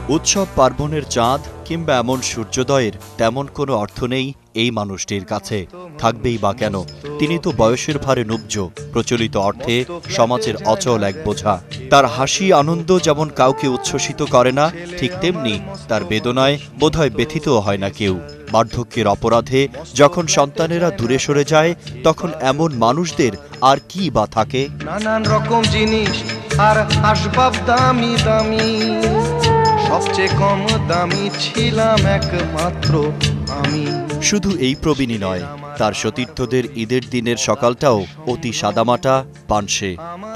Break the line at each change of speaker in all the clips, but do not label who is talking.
উৎসব পার্বণের চাঁদ কিংবা এমন সূর্যোদয়ের তেমন কোনো অর্থ নেই এই মানুষটির কাছে, থাকবেই বা কেন। তিনি তো বয়সের ভারে নুব্জ, প্রচলিত অর্থে সমাজের অচল এক বোঝা। তার হাসি আনন্দ যেমন কাউকে উচ্ছ্বসিত করে না, ঠিক তেমনি তার বেদনায় বোধহয় ব্যথিতও হয় না কেউ। বার্ধক্যের অপরাধে যখন সন্তানেরা দূরে সরে যায়, তখন এমন মানুষদের আর কি বা থাকে?
নানান রকম জিনিস আর আসবাব দামি দামি, সবচেয়ে কম দামি ছিলাম একমাত্র আমি।
শুধু এই প্রবীণই নয়, তার সতীর্থদের ঈদের দিনের সকালটাও অতি সাদামাটা, পানসে।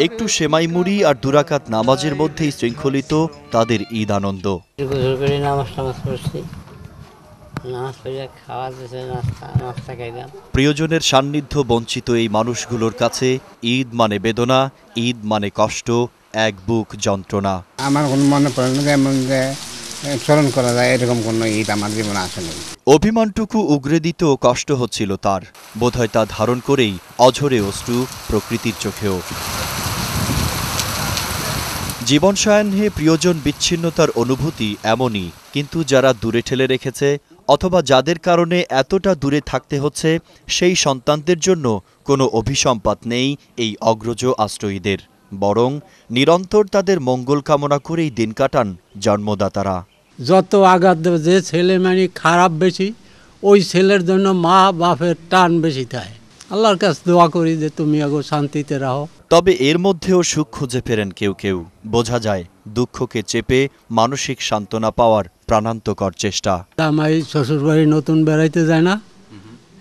একটু সেমাই মুড়ি আর দুরাকাত নামাজের মধ্যেই শৃঙ্খলিত তাদের ঈদ আনন্দ। প্রিয়জনের সান্নিধ্য বঞ্চিত এই মানুষগুলোর কাছে ঈদ মানে বেদনা, ঈদ মানে কষ্ট, এক বুক যন্ত্রণা।
আমার কোনো মনে পড়ে না এমন যে স্মরণ করা যায় এরকম কোনো ঈদ আমার জীবনে আসেনি।
অভিমানটুকু উগরে দিতেও কষ্ট হচ্ছিল তার, বোধহয় তা ধারণ করেই অঝরে অশ্রু প্রকৃতির চোখেও। জীবন সায়াহ্নে প্রিয়জন বিচ্ছিন্নতার অনুভূতি এমনই, কিন্তু যারা দূরে ঠেলে রেখেছে অথবা যাদের কারণে এতটা দূরে থাকতে হচ্ছে, সেই সন্তানদের জন্য কোনো অভিসম্পাত নেই এই অগ্রজ আশ্রয়ীদের, বরং নিরন্তর তাদের মঙ্গল কামনা করেই দিন কাটান জন্মদাতারা।
যত আঘাত দেবে, যে ছেলে মানে খারাপ বেশি, ওই ছেলের জন্য মা বাপের টান বেশি থাকে। আল্লাহর কাছে দোয়া করি যে তুমি আগো শান্তিতে রাখো।
তবে এর মধ্যেও সুখ খুঁজে ফেরেন কেউ কেউ। বোঝা যায় দুঃখকে চেপে মানসিক সান্ত্বনা পাওয়ার প্রাণান্তকর চেষ্টা।
আমার শ্বশুর বাড়ি নতুন বেড়াইতে যায় না,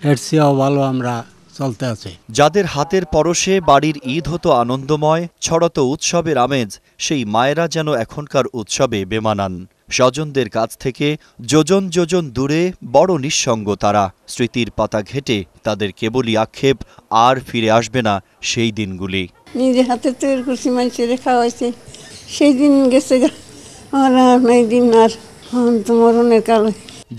এর চেয়েও ভালো আমরা চলতে আছে।
যাদের হাতের পরশে বাড়ির ঈদ হতো আনন্দময়, ছড়াতো উৎসবের আমেজ, সেই মায়েরা যেন এখনকার উৎসবে বেমানান। স্বজনদের কাছ থেকে যোজন যোজন দূরে, বড় নিঃসঙ্গ তারা। স্মৃতির পাতা ঘেটে তাদের কেবলই আক্ষেপ, আর ফিরে আসবে না সেই দিনগুলি।
নিজে হাতে তৈরি করছি, মানুষের খাওয়াইছে, সেই দিন গেছে আর এই দিন আর মরণের কালে।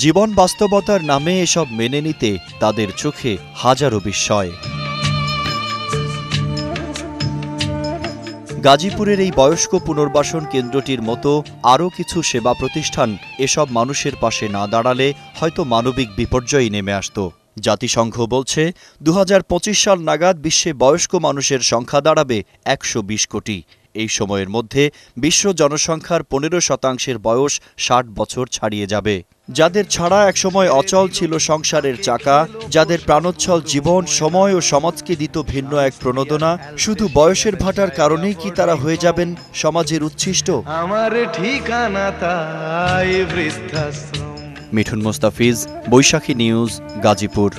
জীবন বাস্তবতার নামে এসব মেনে নিতে তাদের চোখে হাজারো বিস্ময়। গাজীপুরের এই বয়স্ক পুনর্বাসন কেন্দ্রটির মতো আরও কিছু সেবা প্রতিষ্ঠান এসব মানুষের পাশে না দাঁড়ালে হয়তো মানবিক বিপর্যয় নেমে আসত। জাতিসংঘ বলছে ২০২৫ সাল নাগাদ বিশ্বে বয়স্ক মানুষের সংখ্যা দাঁড়াবে ১২০ কোটি। এই সময়ের মধ্যে বিশ্ব জনসংখ্যার ১৫% বয়স ৬০ বছর ছাড়িয়ে যাবে। যাদের ছাড়া একসময় অচল ছিল সংসারের চাকা, যাদের প্রাণোচ্ছল জীবন সময় ও সমাজকে দিত ভিন্ন এক প্রণোদনা, শুধু বয়সের ভাটার কারণেই কি তারা হয়ে যাবেন সমাজের উচ্ছিষ্ট?
আমার ঠিকানা তাই বৃদ্ধাশ্রম।
মিঠুন মোস্তাফিজ, বৈশাখী নিউজ, গাজীপুর।